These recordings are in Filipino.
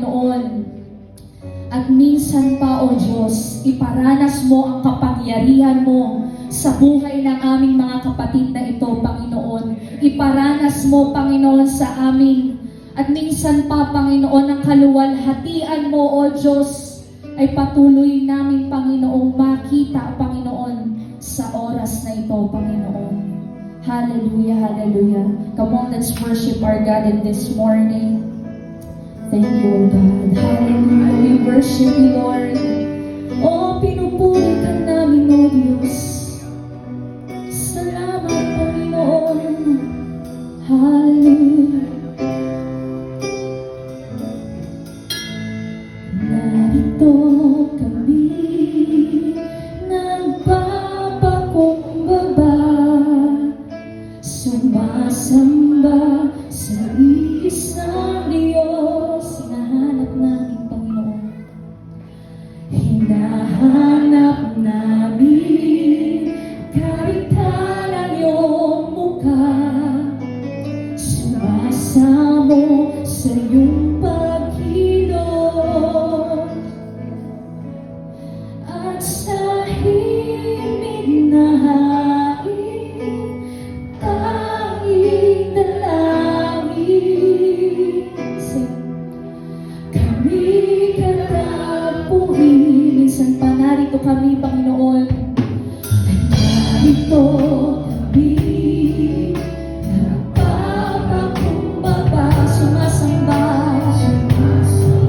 Panginoon. At minsan pa, O Diyos, iparanas mo ang kapangyarihan mo sa buhay ng aming mga kapatid na ito, Panginoon. Iparanas mo, Panginoon, sa amin. At minsan pa, Panginoon, ang kaluwalhatian mo, O Diyos, ay patuloy namin, Panginoong, makita, Panginoon, sa oras na ito, Panginoon. Hallelujah, hallelujah. Come on, let's worship our God in this morning. Thank you, God. Hallelujah. We worship you, Lord. Oh, pinupuri ka namin, O Diyos. Salamat, Panginoon. Hallelujah. Narito kami, nagpapakumbaba, sumasamba sa isang Diyos. Hinahanap namin, Panginoon. Hinahanap namin karitan ang iyong mukha. Sumasamo sa iyong pagkilos. At sa himig na hain, tanging dalangin. Kami katapuhin. Minsan pa narito kami, Panginoon. Narito kami, nagpapakumbaba, sumasamba.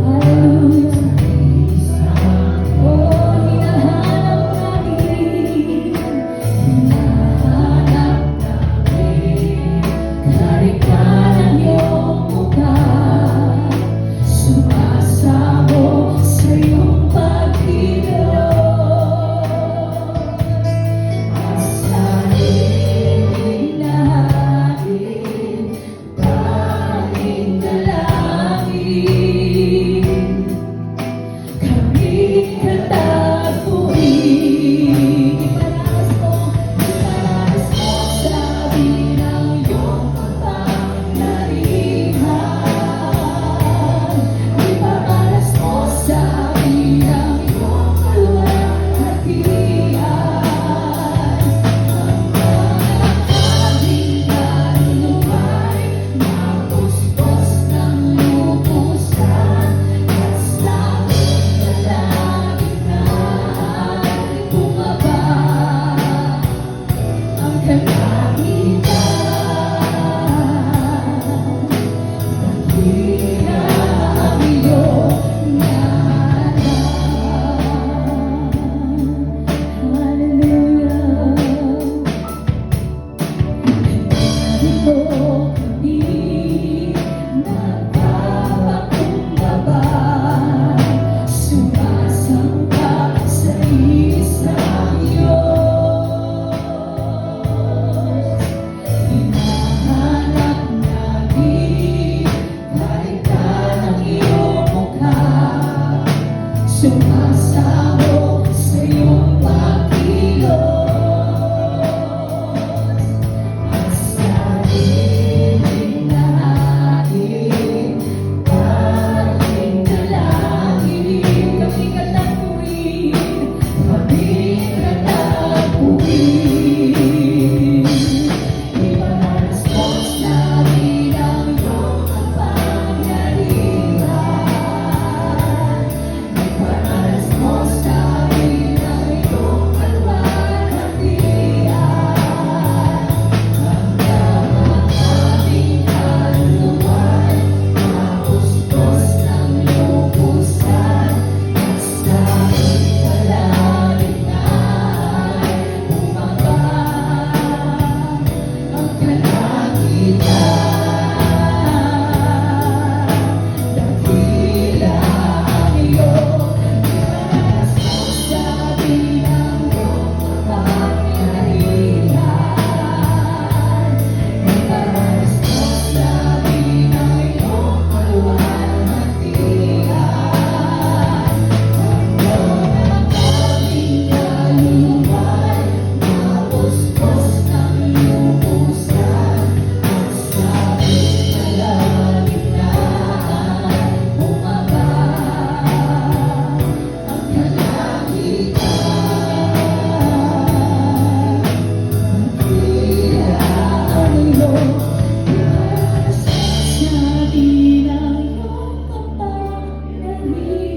Hallelujah. Oh, hinahanap namin, karikan ang iyong mukha. Sumasamo sa iyong pagkilos. At sa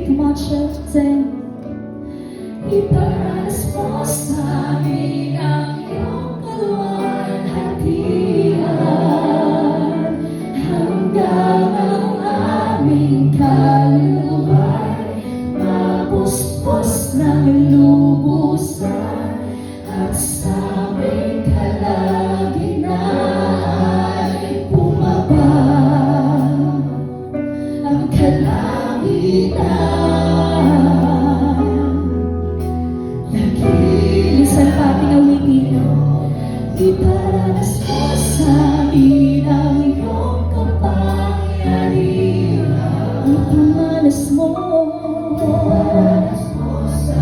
Come on, church, sing. Iparanas mo sa amin ang iyong kaluwalhatian hanggang ang aming kaluluwa'y mapuspos ng lubusan at sa aming kalagitnaan ay bumaba ang kalangitan. Naglilisan pa pinawitin iparanas mo sa amin ang iyong kapangyarihan. Iparanas mo sa